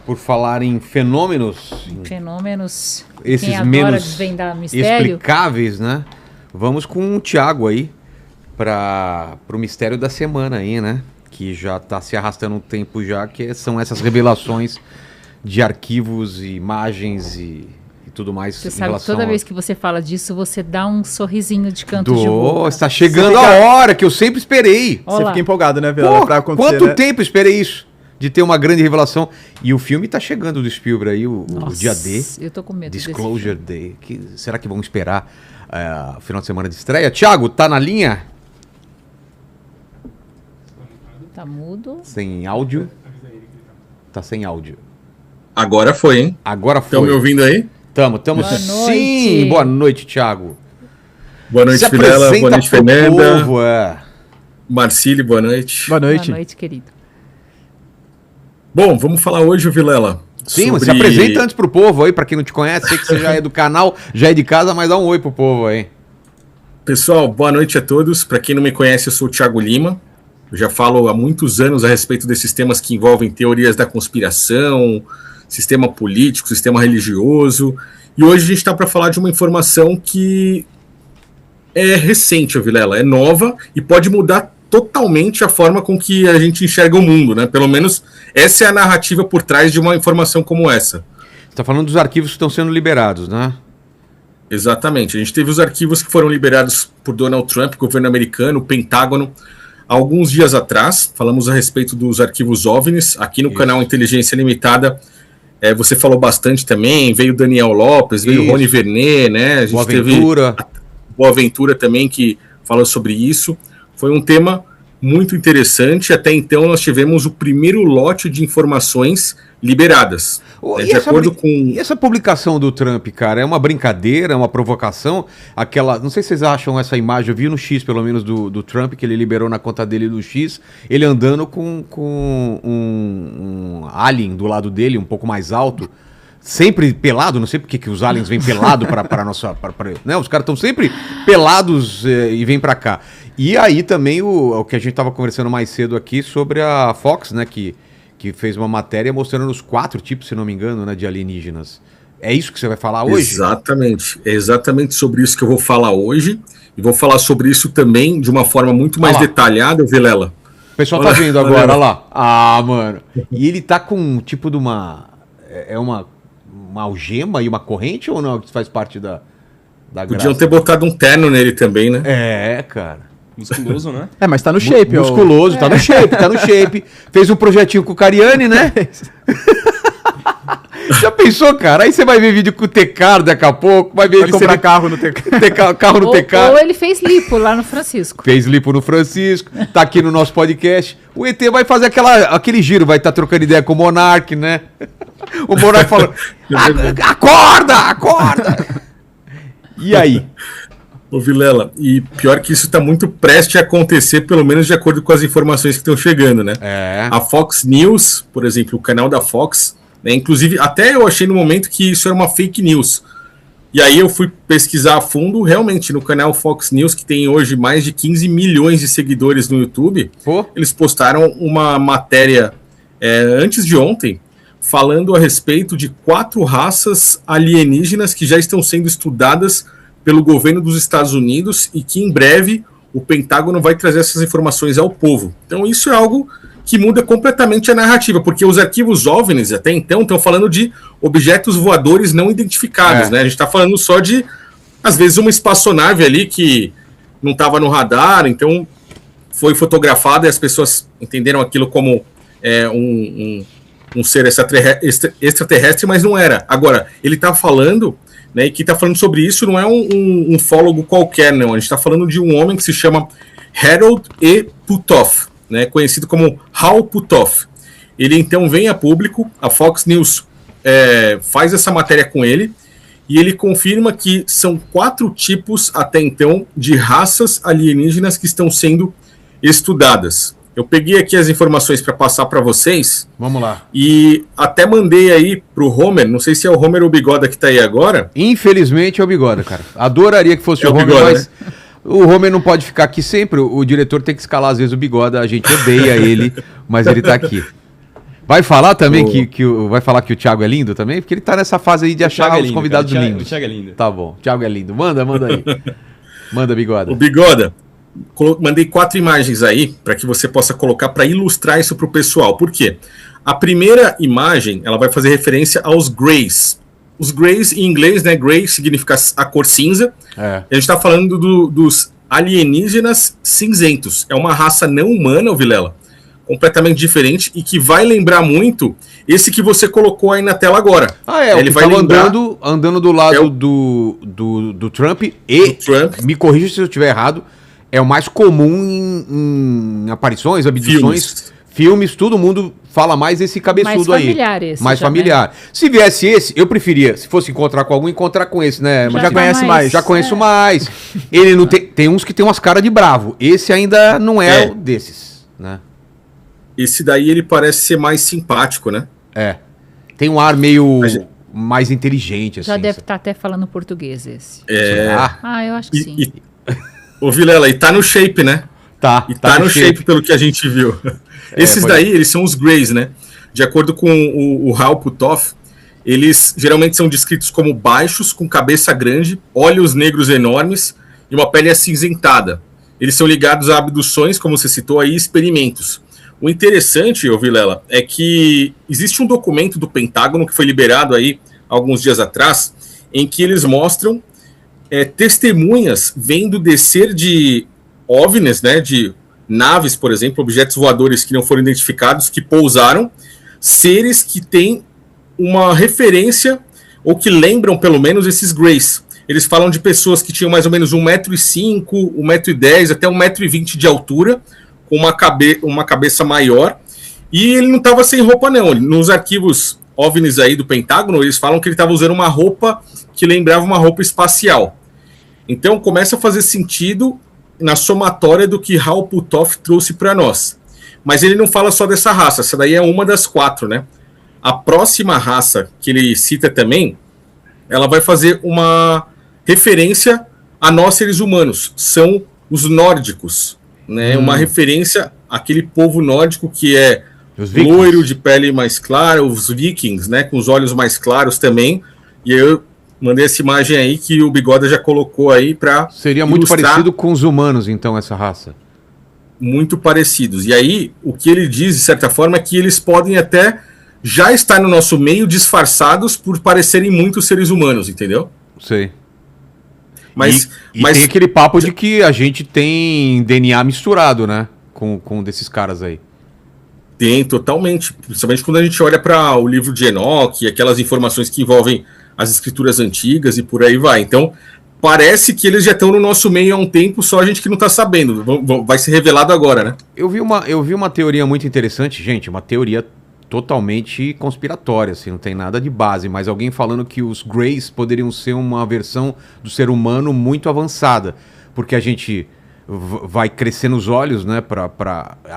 por falar em fenômenos... Fenômenos, esses quem adora menos desvendar mistério. explicáveis, né? Vamos com o Thiago aí para o mistério da semana aí, né? Que já está se arrastando um tempo já, que são essas revelações de arquivos, imagens e tudo mais. Você sabe que toda vez que você fala disso, você dá um sorrisinho de canto de boca. boca. Está chegando a hora que eu sempre esperei. Olá. Você fica empolgado, né, Vilela? Pra acontecer, Quanto né? tempo eu esperei isso? De ter uma grande revelação. E o filme tá chegando do Spielberg aí, o dia D. Eu tô com medo Disclosure Day. Será que vão esperar o final de semana de estreia? Thiago, tá na linha? Tá mudo. Sem áudio? Tá sem áudio. Agora foi, hein? Agora foi. Estão me ouvindo aí? Tamo Boa sim. noite. Boa noite, Thiago. Boa noite, Se Vilela. apresenta Boa noite, pro Fernanda. povo, Marcílio, boa noite. Boa noite. Boa noite, querido. Bom, vamos falar hoje, Vilela. Sim, mas se apresenta antes pro povo aí, pra quem não te conhece. Sei que você já é do canal, já é de casa, mas dá um oi pro povo aí. Pessoal, boa noite a todos. Para quem não me conhece, eu sou o Thiago Lima. Eu já falo há muitos anos a respeito desses temas que envolvem teorias da conspiração, sistema político, sistema religioso. E hoje a gente está para falar de uma informação que é recente, Vilela, é nova e pode mudar totalmente a forma com que a gente enxerga o mundo, né? Pelo menos essa é a narrativa por trás de uma informação como essa. Você está falando dos arquivos que estão sendo liberados, né? Exatamente. A gente teve os arquivos que foram liberados por Donald Trump, governo americano, o Pentágono, alguns dias atrás. Falamos a respeito dos arquivos OVNIs. Aqui no canal Inteligência Limitada, você falou bastante também. Veio Daniel Lopes, veio Isso. Rony Vernet, né? A gente Boaventura. teve Boaventura também, que falou sobre isso. Foi um tema muito interessante. Até então, nós tivemos o primeiro lote de informações liberadas. De acordo com... E essa publicação do Trump, cara, é uma brincadeira, é uma provocação? Não sei se vocês acham essa imagem, eu vi no X, pelo menos, do Trump, que ele liberou na conta dele do X, ele andando com um alien do lado dele, um pouco mais alto, sempre pelado, não sei porque que os aliens vêm pelado para nossa... né? Os caras estão sempre pelados e vêm para cá. E aí também o que a gente estava conversando mais cedo aqui sobre a Fox, né, que fez uma matéria mostrando os 4 tipos, se não me engano, né, de alienígenas. É isso que você vai falar hoje? Exatamente. É exatamente sobre isso que eu vou falar hoje. E vou falar sobre isso também de uma forma muito mais detalhada, Vilela. O pessoal tá vendo agora, olha lá. Ah, mano. E ele tá com um tipo de uma... É uma algema e uma corrente ou não? Que faz parte da Podiam graça? ter botado um terno nele também, né? É, cara. Musculoso, né? É, mas tá no shape, Musculoso, tá no shape, tá no shape. Fez um projetinho com o Cariani, né? Já pensou, cara? Aí você vai ver vídeo com o Tecar daqui a pouco, vai ver Vai comprar carro no Tecar. carro no Tecar. Ou ele fez lipo lá no Francisco. Fez lipo no Francisco, tá aqui no nosso podcast. O ET vai fazer aquele giro, vai estar trocando ideia com o Monark, né? O Monark falando, acorda! E aí? Ô Vilela, e pior que isso está muito prestes a acontecer, pelo menos de acordo com as informações que estão chegando, né? É. A Fox News, por exemplo, o canal da Fox, né, inclusive, até eu achei no momento que isso era uma fake news. E aí eu fui pesquisar a fundo, realmente, no canal Fox News, que tem hoje mais de 15 milhões de seguidores no YouTube, eles postaram uma matéria antes de ontem, falando a respeito de 4 raças alienígenas que já estão sendo estudadas pelo governo dos Estados Unidos e que em breve o Pentágono vai trazer essas informações ao povo. Então isso é algo que muda completamente a narrativa, porque os arquivos OVNIs até então estão falando de objetos voadores não identificados, né? A gente está falando só de, às vezes, uma espaçonave ali que não estava no radar, então foi fotografada e as pessoas entenderam aquilo como um ser extraterrestre, mas não era. Agora, ele está falando... Né, e que está falando sobre isso não é um ufólogo qualquer, não. A gente está falando de um homem que se chama Harold E. Puthoff, né, conhecido como Hal Puthoff. Ele então vem a público, a Fox News faz essa matéria com ele, e ele confirma que são 4 tipos, até então, de raças alienígenas que estão sendo estudadas. Eu peguei aqui as informações para passar para vocês. Vamos lá. E até mandei aí pro Homer, não sei se é o Homer ou o Bigoda que tá aí agora. Infelizmente é o Bigoda, cara. Adoraria que fosse o Homer, Bigoda, mas o Homer não pode ficar aqui sempre. O diretor tem que escalar às vezes o Bigoda, a gente odeia ele, mas ele tá aqui. Vai falar também vai falar que o Thiago é lindo também? Porque ele tá nessa fase aí de achar os convidados lindos. O Thiago é lindo. Tá bom, o Thiago é lindo. Manda aí. Manda, Bigoda. O Bigoda, mandei 4 imagens aí para que você possa colocar para ilustrar isso pro pessoal. Por quê? A primeira imagem, ela vai fazer referência aos Greys. Os Greys, em inglês, né? Grey significa a cor cinza. A gente está falando dos alienígenas cinzentos. É uma raça não humana, o Vilela, completamente diferente e que vai lembrar muito esse que você colocou aí na tela agora. Ele vai andando do lado do Trump e, Trump. Me corrija se eu estiver errado, é o mais comum em aparições, abduções, filmes, todo mundo fala mais esse cabeçudo aí. Mais familiar. Se viesse esse, eu preferia, se fosse encontrar com algum, encontrar com esse, né? Já conhece mais. Já conheço mais. Ele não tem uns que tem umas caras de bravo. Esse ainda não é o desses, né? Esse daí ele parece ser mais simpático, né? Tem um ar meio mais inteligente, assim. Já deve estar até falando português esse. Eu acho que sim. Ô Vilela, e tá no shape, né? Tá no shape pelo que a gente viu. Esses daí, eles são os Greys, né? De acordo com o Hal Puthoff, eles geralmente são descritos como baixos, com cabeça grande, olhos negros enormes e uma pele acinzentada. Eles são ligados a abduções, como você citou aí, experimentos. O interessante, ô Vilela, é que existe um documento do Pentágono que foi liberado aí alguns dias atrás, em que eles mostram testemunhas vendo descer de OVNIs, né, de naves, por exemplo, objetos voadores que não foram identificados, que pousaram, seres que têm uma referência, ou que lembram pelo menos esses Greys. Eles falam de pessoas que tinham mais ou menos 1,05 m, 1,10 m, até 1,20 m de altura, com uma cabeça maior, e ele não estava sem roupa não. Nos arquivos OVNIs aí do Pentágono, eles falam que ele estava usando uma roupa que lembrava uma roupa espacial. Então começa a fazer sentido na somatória do que Hal Puthoff trouxe para nós. Mas ele não fala só dessa raça, essa daí é uma das 4, né? A próxima raça que ele cita também, ela vai fazer uma referência a nós seres humanos, são os nórdicos, né? Uma referência àquele povo nórdico que é loiro, de pele mais clara, os vikings, né? Com os olhos mais claros também. E eu mandei essa imagem aí que o Bigoda já colocou aí para seria muito parecido com os humanos, então, essa raça. Muito parecidos. E aí, o que ele diz, de certa forma, é que eles podem até já estar no nosso meio disfarçados por parecerem muito seres humanos, entendeu? Sei. Mas tem aquele papo de que a gente tem DNA misturado, né? Com desses caras aí. Tem, totalmente. Principalmente quando a gente olha para o livro de Enoque, aquelas informações que envolvem as escrituras antigas e por aí vai. Então, parece que eles já estão no nosso meio há um tempo, só a gente que não está sabendo. Vai ser revelado agora, né? Eu vi uma teoria muito interessante, gente, uma teoria totalmente conspiratória, assim, não tem nada de base, mas alguém falando que os Greys poderiam ser uma versão do ser humano muito avançada, porque a gente vai crescendo os olhos, né,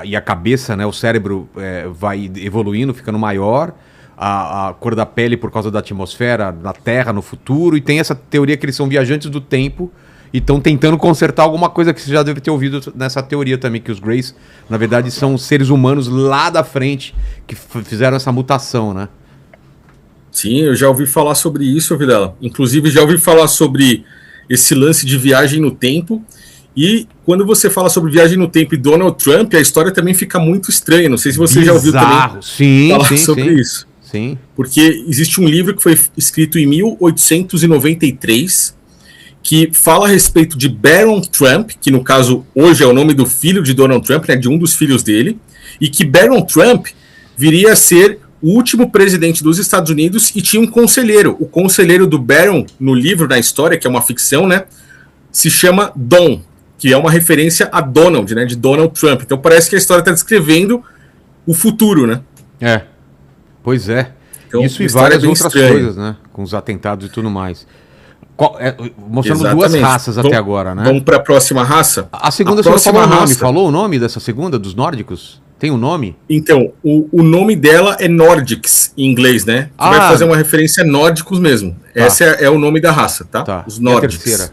e a cabeça, né, o cérebro vai evoluindo, ficando maior, a cor da pele por causa da atmosfera na Terra no futuro, e tem essa teoria que eles são viajantes do tempo e estão tentando consertar alguma coisa que você já deve ter ouvido nessa teoria também, que os Greys, na verdade, são seres humanos lá da frente que fizeram essa mutação, né? Sim, eu já ouvi falar sobre isso, Vilela. Inclusive, já ouvi falar sobre esse lance de viagem no tempo. E quando você fala sobre viagem no tempo e Donald Trump, a história também fica muito estranha. Não sei se você já ouviu também falar sobre isso. Sim. Porque existe um livro que foi escrito em 1893 que fala a respeito de Barron Trump, que no caso hoje é o nome do filho de Donald Trump, né, de um dos filhos dele, e que Barron Trump viria a ser o último presidente dos Estados Unidos e tinha um conselheiro. O conselheiro do Barron, no livro, na história, que é uma ficção, né, se chama Don, que é uma referência a Donald, né, de Donald Trump. Então parece que a história está descrevendo o futuro, né? Pois é. Então, isso e várias outras coisas, né? Com os atentados e tudo mais. Mostrando duas raças até agora, né? Vamos para a próxima raça? A segunda você falou o nome. Falou o nome dessa segunda, dos nórdicos? Tem um nome? Então, o nome dela é Nordics, em inglês, né? Que vai fazer uma referência a nórdicos mesmo. Tá. Esse é o nome da raça, tá? Os nórdicos.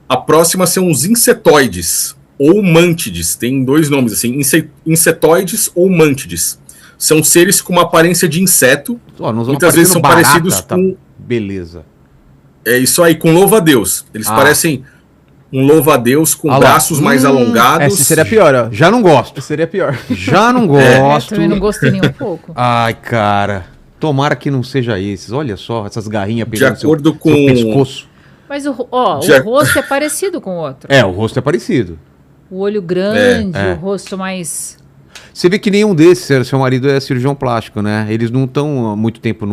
A próxima são os insetoides, ou mântides. Tem dois nomes, assim, insetoides ou mântides. são seres com uma aparência de inseto. Muitas vezes são barata, parecidos com... Beleza. É isso aí, com louva-a-Deus. Eles parecem um louva-a-Deus com braços mais alongados. Esse seria pior, ó. Já não gosto. Seria pior. Já não gosto. Também não gostei nem um pouco. Ai, cara. Tomara que não seja esses. Olha só, essas garrinhas pegando de acordo com seu pescoço. Mas o rosto é parecido com o outro. É, o rosto é parecido. O olho grande, o rosto mais... Você vê que nenhum desses, seu marido é cirurgião plástico, né? Eles não estão há muito tempo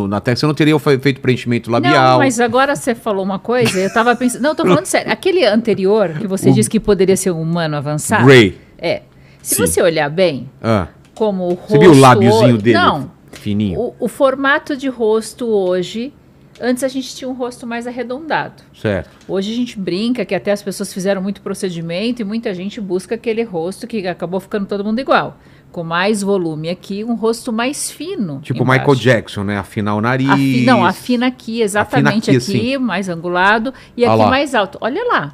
na técnica. Você não teria feito preenchimento labial. Não, mas agora você falou uma coisa, eu tava pensando... Não, tô falando sério. Aquele anterior, que você disse que poderia ser um humano avançado... Grey. Se você olhar bem, como o rosto... Você viu o lábiozinho dele? Não. Fininho. O formato de rosto hoje... Antes a gente tinha um rosto mais arredondado. Certo. Hoje a gente brinca que até as pessoas fizeram muito procedimento e muita gente busca aquele rosto que acabou ficando todo mundo igual. Com mais volume aqui, um rosto mais fino. Tipo embaixo. Michael Jackson, né? Afinar o nariz. Afina aqui, exatamente afina aqui, assim. Mais angulado. E aqui mais alto. Olha lá.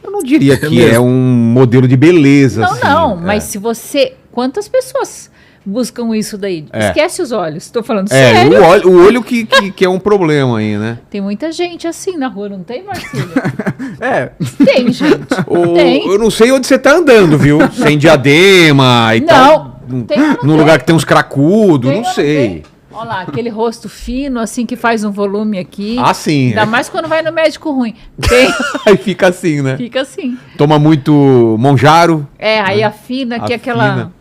Eu não diria que é um modelo de beleza. Não, assim. Não. Mas se você... Quantas pessoas... buscam isso daí. Esquece os olhos. Estou falando sério. O olho que é um problema aí, né? Tem muita gente assim na rua, não tem, Marcílio? Tem, gente. Tem. Eu não sei onde você tá andando, viu? Sem diadema e tal. Num lugar que tem uns cracudos, não sei. Olha lá, aquele rosto fino, assim, que faz um volume aqui. Sim. Ainda mais quando vai no médico ruim. Tem. Aí fica assim, né? Fica assim. Toma muito Monjaro. Aí afina, que é aquela...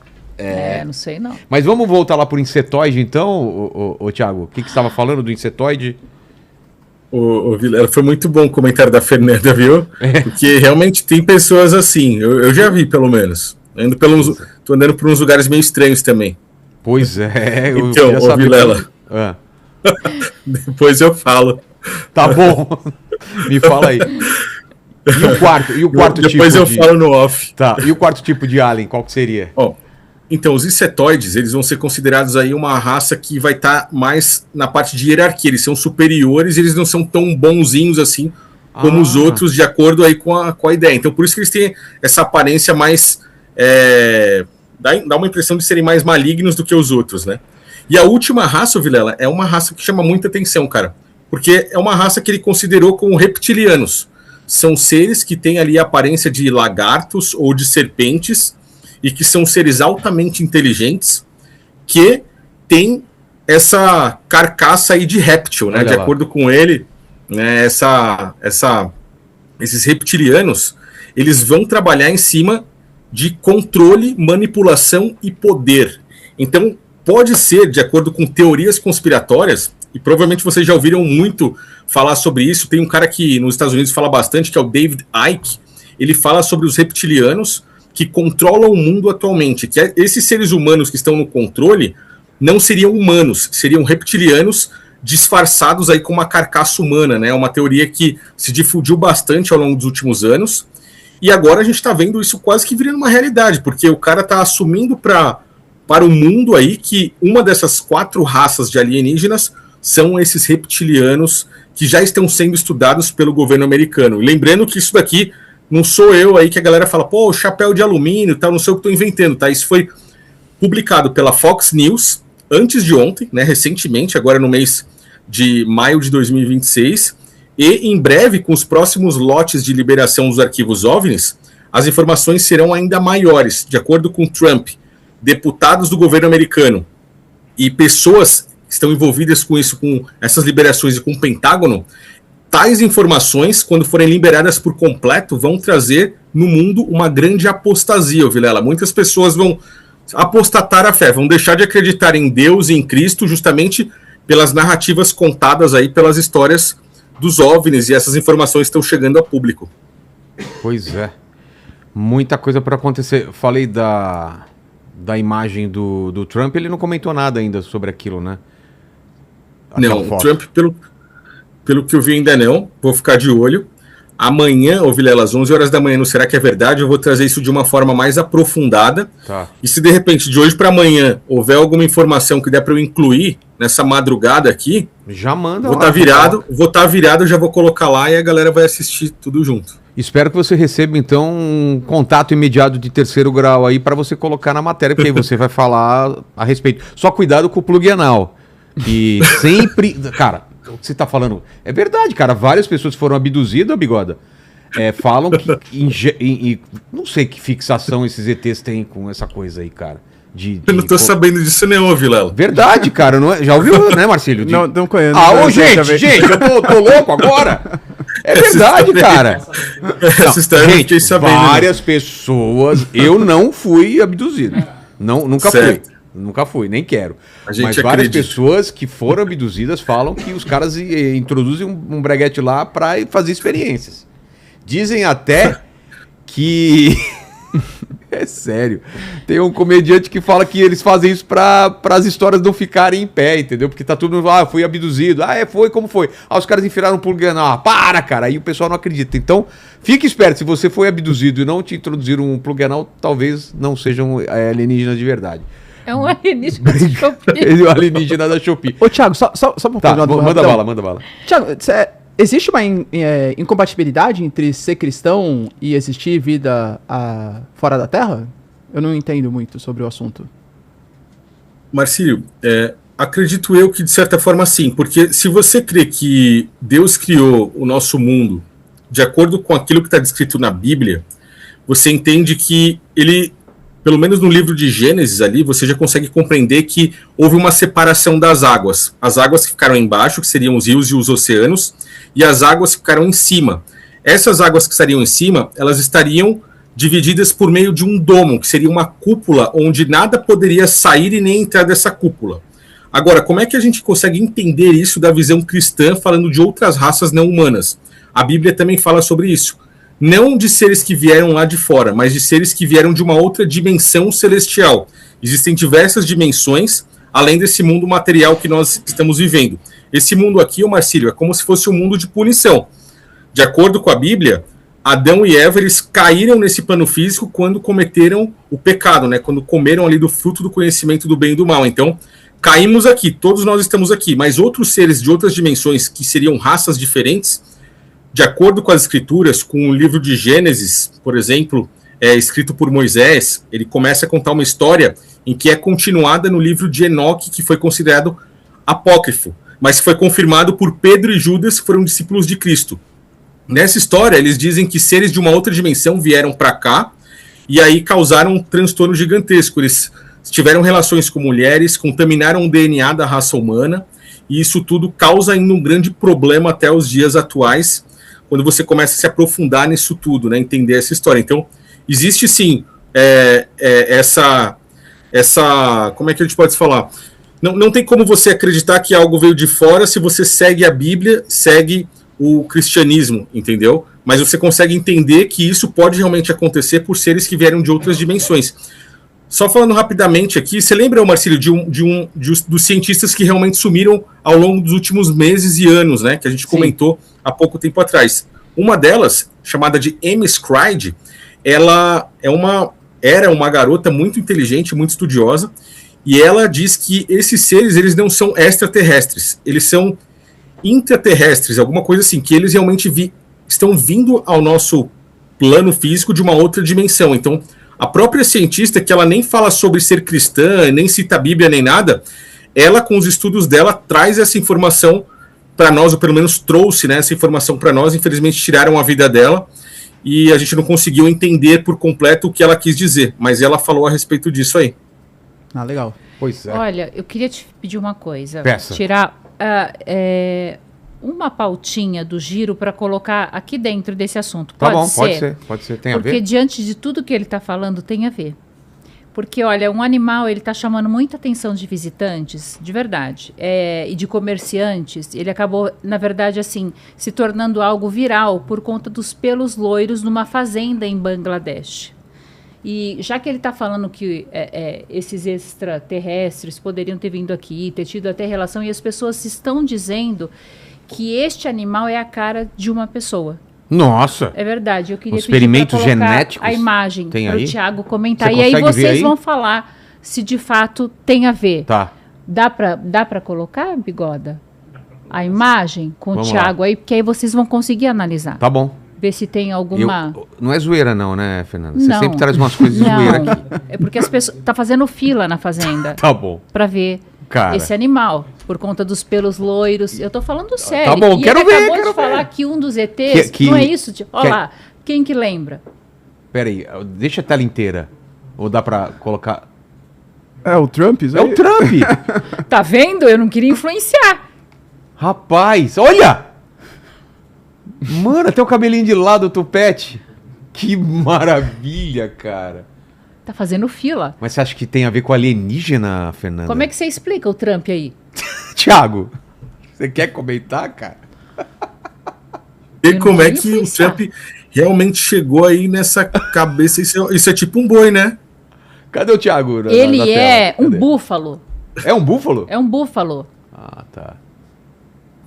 não sei não. Mas vamos voltar lá pro insetoide, então, ô Thiago? O que você estava falando do insetoide? Ô Vilela, foi muito bom o comentário da Fernanda, viu? Porque realmente tem pessoas assim. Eu já vi, pelo menos. Tô andando por uns lugares meio estranhos também. Pois é. Então, ô Vilela. Depois eu falo. Tá bom. Me fala aí. E o quarto tipo depois eu falo no off. Tá. E o quarto tipo de alien, qual que seria? Então, os insetoides, eles vão ser considerados aí uma raça que vai estar mais na parte de hierarquia. Eles são superiores, eles não são tão bonzinhos assim como os outros, de acordo aí com a ideia. Então, por isso que eles têm essa aparência mais... dá uma impressão de serem mais malignos do que os outros, né? E a última raça, Vilela, é uma raça que chama muita atenção, cara. Porque é uma raça que ele considerou como reptilianos. São seres que têm ali a aparência de lagartos ou de serpentes, e que são seres altamente inteligentes, que têm essa carcaça aí de réptil, né? De acordo com ele, né, esses reptilianos, eles vão trabalhar em cima de controle, manipulação e poder. Então, pode ser, de acordo com teorias conspiratórias, e provavelmente vocês já ouviram muito falar sobre isso, tem um cara que nos Estados Unidos fala bastante, que é o David Icke. Ele fala sobre os reptilianos que controlam o mundo atualmente, que esses seres humanos que estão no controle não seriam humanos, seriam reptilianos disfarçados aí com uma carcaça humana, né? Uma teoria que se difundiu bastante ao longo dos últimos anos, e agora a gente está vendo isso quase que virando uma realidade, porque o cara está assumindo para o mundo aí que uma dessas 4 raças de alienígenas são esses reptilianos que já estão sendo estudados pelo governo americano. E lembrando que isso daqui não sou eu aí que a galera fala, pô, chapéu de alumínio, tal, não sei o que estou inventando, tá? Isso foi publicado pela Fox News antes de ontem, né, recentemente, agora no mês de maio de 2026, e em breve, com os próximos lotes de liberação dos arquivos OVNIs, as informações serão ainda maiores. De acordo com Trump, deputados do governo americano e pessoas que estão envolvidas com isso, com essas liberações e com o Pentágono, tais informações, quando forem liberadas por completo, vão trazer no mundo uma grande apostasia, Vilela. Muitas pessoas vão apostatar a fé, vão deixar de acreditar em Deus e em Cristo justamente pelas narrativas contadas aí, pelas histórias dos OVNIs, e essas informações estão chegando a público. Pois é. Muita coisa para acontecer. Falei da imagem do Trump, ele não comentou nada ainda sobre aquilo, né? Não, o Trump, pelo que eu vi ainda não, vou ficar de olho. Amanhã, ô Vilela, às 11 horas da manhã, no Será que é Verdade? Eu vou trazer isso de uma forma mais aprofundada. Tá. E se de repente, de hoje para amanhã, houver alguma informação que der para eu incluir nessa madrugada aqui, já manda. Vou estar virado, já vou colocar lá e a galera vai assistir tudo junto. Espero que você receba, então, um contato imediato de terceiro grau aí para você colocar na matéria, porque aí você vai falar a respeito. Só cuidado com o plug anal. Que sempre... Cara, o que você tá falando é verdade, cara. Várias pessoas foram abduzidas, Bigoda. Falam que... não sei que fixação esses ETs têm com essa coisa aí, cara. Eu não tô sabendo disso não, Vilela. Verdade, cara. Não é... Já ouviu, né, Marcílio? Não conheço. Gente, eu tô louco agora. É verdade, cara. Essa história eu fiquei sabendo. Várias pessoas... Eu não fui abduzido. Nunca fui. Nunca fui, nem quero. Mas várias pessoas que foram abduzidas falam que os caras introduzem um breguete lá pra fazer experiências. Dizem até que... É sério. Tem um comediante que fala que eles fazem isso para as histórias não ficarem em pé, entendeu? Porque tá tudo... fui abduzido. Foi, como foi? Os caras enfiaram um plug anal. Para, cara! Aí o pessoal não acredita. Então, fique esperto. Se você foi abduzido e não te introduziram um plug anal, talvez não sejam alienígenas de verdade. É um alienígena da Shopee. É um alienígena da Shopee. Ô, Thiago, só pra tá, manda bala. Thiago, existe uma incompatibilidade entre ser cristão e existir vida fora da Terra? Eu não entendo muito sobre o assunto. Marcílio, acredito eu que de certa forma sim, porque se você crê que Deus criou o nosso mundo de acordo com aquilo que está descrito na Bíblia, você entende que ele, pelo menos no livro de Gênesis ali, você já consegue compreender que houve uma separação das águas. As águas que ficaram embaixo, que seriam os rios e os oceanos, e as águas que ficaram em cima. Essas águas que estariam em cima, elas estariam divididas por meio de um domo, que seria uma cúpula, onde nada poderia sair e nem entrar dessa cúpula. Agora, como é que a gente consegue entender isso da visão cristã, falando de outras raças não humanas? A Bíblia também fala sobre isso. Não de seres que vieram lá de fora, mas de seres que vieram de uma outra dimensão celestial. Existem diversas dimensões, além desse mundo material que nós estamos vivendo. Esse mundo aqui, Marcílio, é como se fosse um mundo de punição. De acordo com a Bíblia, Adão e Eva, eles caíram nesse plano físico quando cometeram o pecado, né? Quando comeram ali do fruto do conhecimento do bem e do mal. Então, caímos aqui, todos nós estamos aqui, mas outros seres de outras dimensões, que seriam raças diferentes, de acordo com as escrituras, com o livro de Gênesis, por exemplo, escrito por Moisés, ele começa a contar uma história em que é continuada no livro de Enoque, que foi considerado apócrifo, mas foi confirmado por Pedro e Judas, que foram discípulos de Cristo. Nessa história, eles dizem que seres de uma outra dimensão vieram para cá e aí causaram um transtorno gigantesco. Eles tiveram relações com mulheres, contaminaram o DNA da raça humana, e isso tudo causa ainda um grande problema até os dias atuais, quando você começa a se aprofundar nisso tudo, né, entender essa história. Então, existe sim essa... Como é que a gente pode falar? Não tem como você acreditar que algo veio de fora se você segue a Bíblia, segue o cristianismo, entendeu? Mas você consegue entender que isso pode realmente acontecer por seres que vieram de outras dimensões. Só falando rapidamente aqui, você lembra, Marcílio, dos cientistas que realmente sumiram ao longo dos últimos meses e anos, né? Que a gente comentou há pouco tempo atrás. Uma delas, chamada de Amy Scride, ela era uma garota muito inteligente, muito estudiosa, e ela diz que esses seres, eles não são extraterrestres, eles são intraterrestres, alguma coisa assim, que eles realmente estão vindo ao nosso plano físico de uma outra dimensão. Então, a própria cientista, que ela nem fala sobre ser cristã, nem cita a Bíblia, nem nada, ela, com os estudos dela, traz essa informação para nós, ou pelo menos trouxe, né, essa informação para nós. Infelizmente, tiraram a vida dela, e a gente não conseguiu entender por completo o que ela quis dizer, mas ela falou a respeito disso aí. Ah, legal. Pois é. Olha, eu queria te pedir uma coisa. Peça. Tirar uma pautinha do giro para colocar aqui dentro desse assunto. Tá Pode bom, ser? pode ser. Tem a ver? Porque diante de tudo que ele está falando, tem a ver. Porque, olha, um animal, ele está chamando muita atenção de visitantes, de verdade, e de comerciantes. Ele acabou, na verdade, assim, se tornando algo viral por conta dos pelos loiros numa fazenda em Bangladesh. E já que ele está falando que esses extraterrestres poderiam ter vindo aqui, ter tido até relação, e as pessoas estão dizendo que este animal é a cara de uma pessoa. Nossa! É verdade, eu queria experimentos pedir pra colocar genéticos a imagem para o Thiago comentar. Você e aí consegue ver vocês aí? vão falar se de fato tem a ver. Tá. Dá para colocar, Bigoda? A imagem com Vamos o Thiago aí, porque aí vocês vão conseguir analisar. Tá bom. ver se tem alguma... Não é zoeira não, né, Fernanda? Você Não. sempre traz umas coisas de Não, zoeira aqui. é porque as pessoas... Tá fazendo fila na fazenda Tá bom. pra ver Cara. esse animal, por conta dos pelos loiros. Eu tô falando sério. Tá bom, e quero ele ver, acabou quero de falar ver. que um dos ETs... Que- não é isso? Olha que- lá, quem que lembra? Pera aí, deixa a tela inteira. Ou dá pra colocar... É o Trump? Isso É aí? o Trump! Tá vendo? Eu não queria influenciar. Rapaz, olha! Mano, até o cabelinho de lado, o tupete. Que maravilha, cara. Tá fazendo fila. Mas você acha que tem a ver com alienígena, Fernanda? Como é que você explica o Trump aí? Thiago, você quer comentar, cara? E Eu não como é vou que o influenciar. Trump realmente chegou aí nessa cabeça? Isso é tipo um boi, né? Cadê o Thiago? Ele na é tela? um Cadê? búfalo. É um búfalo? É um búfalo. Ah, tá.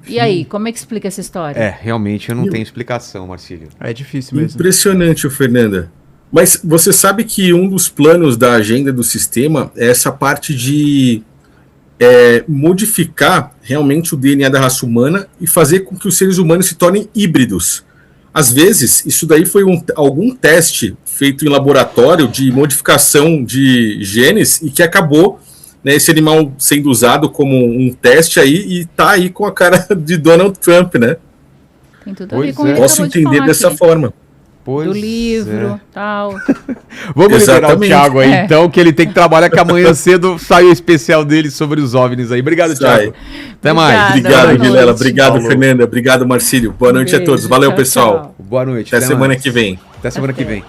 E aí, como é que explica essa história? É, realmente eu não tenho explicação, Marcílio. É difícil mesmo. Impressionante, ô, Fernanda. Mas você sabe que um dos planos da agenda do sistema é essa parte de modificar realmente o DNA da raça humana e fazer com que os seres humanos se tornem híbridos. Às vezes, isso daí foi algum teste feito em laboratório de modificação de genes e que acabou, né, esse animal sendo usado como um teste aí e tá aí com a cara de Donald Trump, né? Tem tudo a ver Pois com o é. que ele Posso acabou de entender falar dessa aqui. forma. Pois Do livro, é. tal. Vamos liberar o Exatamente. Thiago aí, É. então, que ele tem que trabalhar, que amanhã cedo sai o especial dele sobre os OVNIs aí. Obrigado, Sai. Thiago. Até mais. Obrigada. Obrigado, Boa Vilela. noite. Obrigado, Falou. Fernanda. Obrigado, Marcílio. Boa noite a Beijo, todos. Valeu, tchau, pessoal. tchau. Boa noite. Até semana mais. que vem. Até semana que vem.